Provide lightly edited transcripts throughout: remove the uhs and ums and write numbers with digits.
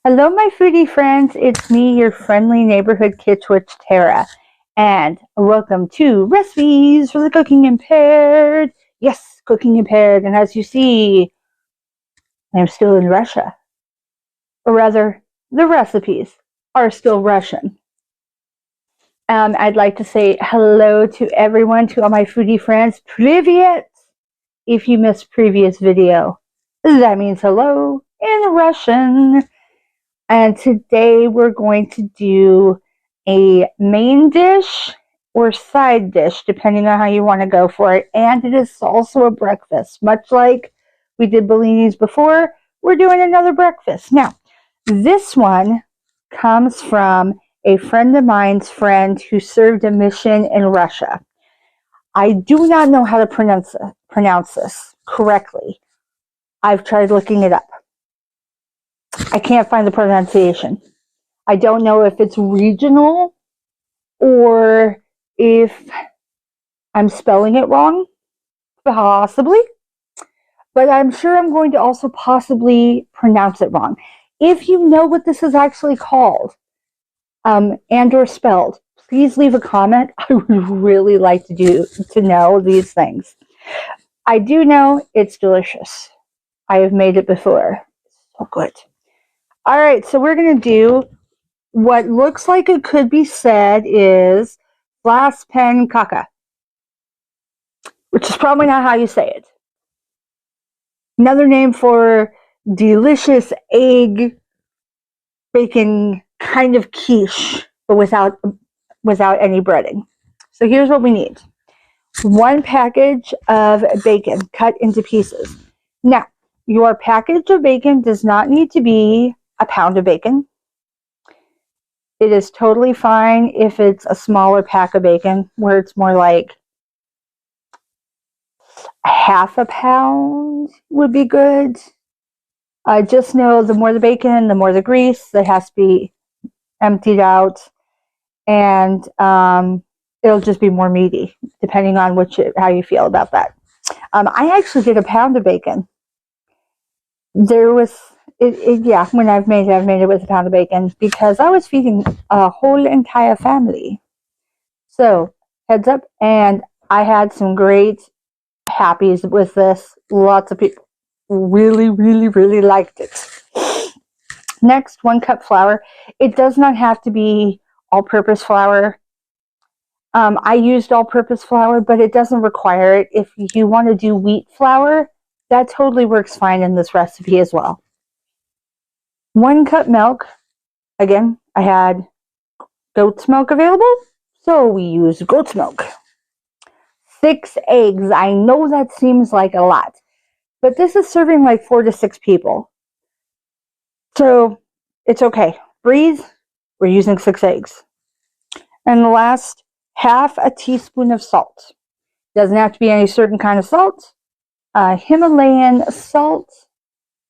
Hello, my foodie friends. It's me, your friendly neighborhood Quiche Tara, and welcome to Recipes for the Cooking Impaired. Yes, Cooking Impaired. And as you see, I'm still in Russia. Or rather, the recipes are still Russian. I'd like to say hello to everyone, to all my foodie friends. Привет! If you missed previous video, that means hello in Russian. And today we're going to do a main dish or side dish, depending on how you want to go for it. And it is also a breakfast. Much like we did bellinis before, we're doing another breakfast. Now, this one comes from a friend of mine's friend who served a mission in Russia. I do not know how to pronounce this correctly. I've tried looking it up. I can't find the pronunciation. I don't know if it's regional or if I'm spelling it wrong, possibly. But I'm sure I'm going to also possibly pronounce it wrong. If you know what this is actually called and or spelled, please leave a comment. I would really like to know these things. I do know it's delicious. I have made it before. It's so good. All right, so we're going to do what looks like it could be said is Flaspancaca, which is probably not how you say it. Another name for delicious egg bacon kind of quiche, but without any breading. So here's what we need. 1 package of bacon cut into pieces. Now, your package of bacon does not need to be a pound of bacon. It is totally fine if it's a smaller pack of bacon, where it's more like half a pound would be good. Just know the more the bacon, the more the grease that has to be emptied out, and it'll just be more meaty, depending on how you feel about that. I actually did a pound of bacon. When I've made it with a pound of bacon because I was feeding a whole entire family. So, heads up, and I had some great happies with this. Lots of people really, really, really liked it. Next, 1 cup flour. It does not have to be all-purpose flour. I used all-purpose flour, but it doesn't require it. If you want to do wheat flour, that totally works fine in this recipe as well. 1 cup milk. Again, I had goat's milk available, so we used goat's milk. 6 eggs. I know that seems like a lot, but this is serving like 4 to 6 people. So it's okay. Breathe. We're using 6 eggs. And the last, half a teaspoon of salt. Doesn't have to be any certain kind of salt. Himalayan salt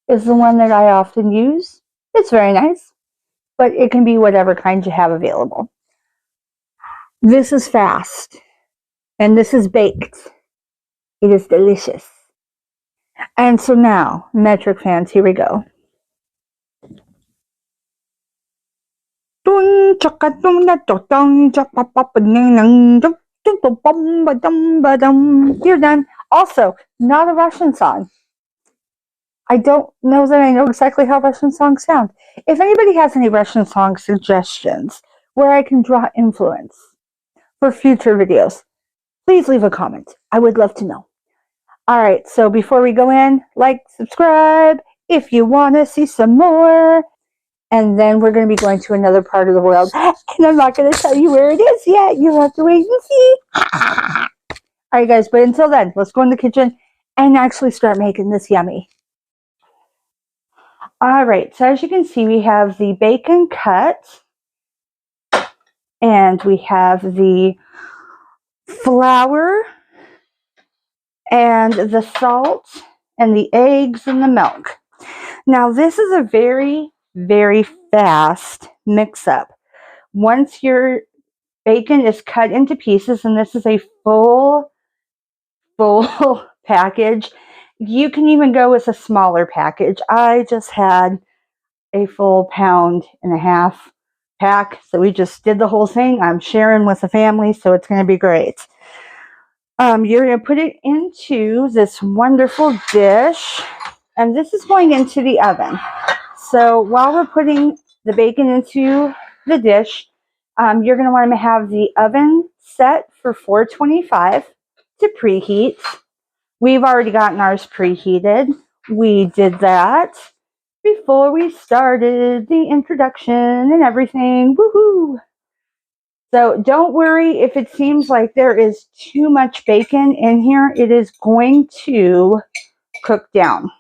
is the one that I often use. It's very nice, but it can be whatever kind you have available. This is fast, and this is baked. It is delicious. And so now, metric fans, here we go. You're done. Also, not a Russian song. I don't know that I know exactly how Russian songs sound. If anybody has any Russian song suggestions where I can draw influence for future videos, please leave a comment. I would love to know. All right, so before we go in, like, subscribe if you want to see some more. And then we're going to be going to another part of the world. And I'm not going to tell you where it is yet. You'll have to wait and see. All right, guys, but until then, let's go in the kitchen and actually start making this yummy. All right, so as you can see, we have the bacon cut. And we have the flour and the salt and the eggs and the milk. Now, this is a very, very fast mix-up. Once your bacon is cut into pieces, and this is a full package, you can even go with a smaller package. I just had a full 1.5 pound pack. So we just did the whole thing. I'm sharing with the family, so it's going to be great. You're going to put it into this wonderful dish, and this is going into the oven. So while we're putting the bacon into the dish, you're going to want to have the oven set for 425 to preheat. We've already gotten ours preheated. We did that before we started the introduction and everything. Woohoo! So don't worry if it seems like there is too much bacon in here. It is going to cook down.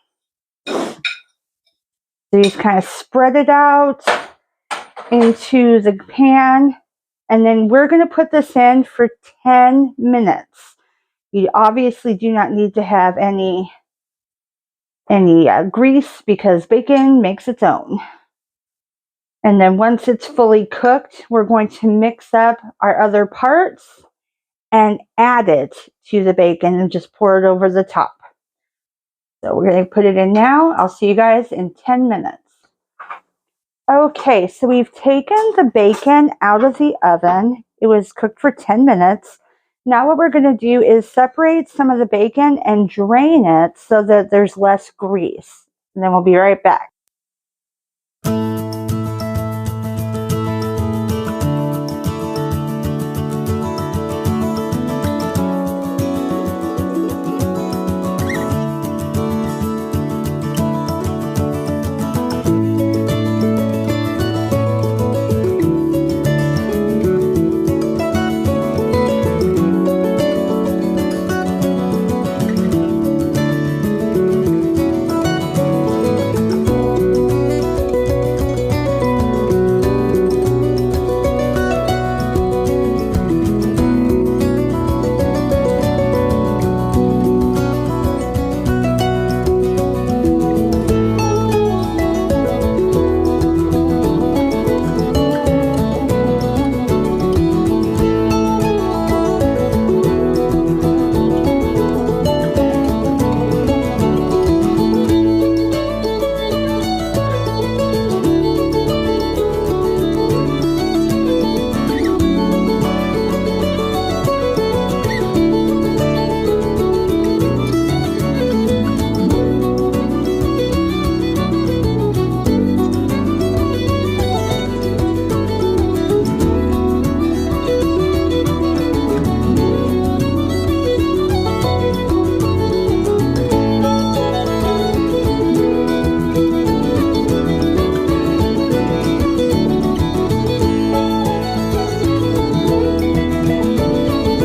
So you just kind of spread it out into the pan, and then we're going to put this in for 10 minutes. You obviously do not need to have any grease because bacon makes its own. And then once it's fully cooked, we're going to mix up our other parts and add it to the bacon and just pour it over the top. So we're going to put it in now. I'll see you guys in 10 minutes. Okay, so we've taken the bacon out of the oven. It was cooked for 10 minutes. Now what we're going to do is separate some of the bacon and drain it so that there's less grease. And then we'll be right back.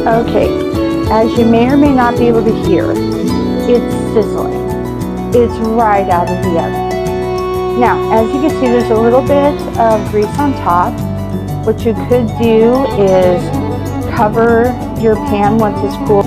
Okay, as you may or may not be able to hear, it's sizzling. It's right out of the oven. Now, as you can see, there's a little bit of grease on top. What you could do is cover your pan once it's cooled